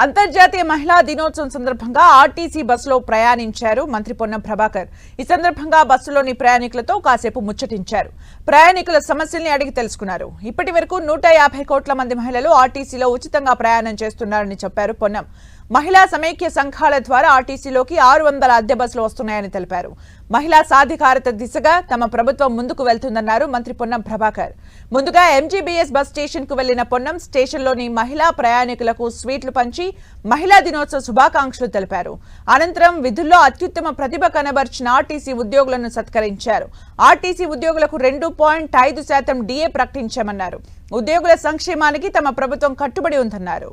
అంతర్జాతీయ మహిళా దినోత్సవం సందర్భంగా ఆర్టీసీ బస్సులో ప్రయాణించారు మంత్రి పొన్నం ప్రభాకర్. ఈ సందర్భంగా బస్సులోని ప్రయాణికులతో కాసేపు ముచ్చటించారు. ప్రయాణికుల సమస్యల్ని అడిగి తెలుసుకున్నారు. ఇప్పటి వరకు 150 కోట్ల మంది మహిళలు ఆర్టీసీలో ఉచితంగా ప్రయాణం చేస్తున్నారని చెప్పారు పొన్నం. మహిళా సమైక్య సంఘాల ద్వారా ఆర్టీసీలోకి 600 అద్దె బస్సులు వస్తున్నాయని తెలిపారు. మహిళా సాధికారత దిశగా తమ ప్రభుత్వం ముందుకు వెళ్తుందన్నారు మంత్రి పొన్నం ప్రభాకర్. ముందుగా ఎంజీబీఎస్ బస్ స్టేషన్ కు వెళ్లిన పొన్నం స్టేషన్లోని మహిళా ప్రయాణికులకు స్వీట్లు పంచి మహిళా దినోత్సవ శుభాకాంక్షలు తెలిపారు. అనంతరం విధుల్లో అత్యుత్తమ ప్రతిభ కనబర్చిన ఆర్టీసీ ఉద్యోగులను సత్కరించారు. ఆర్టీసీ ఉద్యోగులకు 2.5% డిఏ ప్రకటించామన్నారు. ఉద్యోగుల సంక్షేమానికి తమ ప్రభుత్వం కట్టుబడి ఉందన్నారు.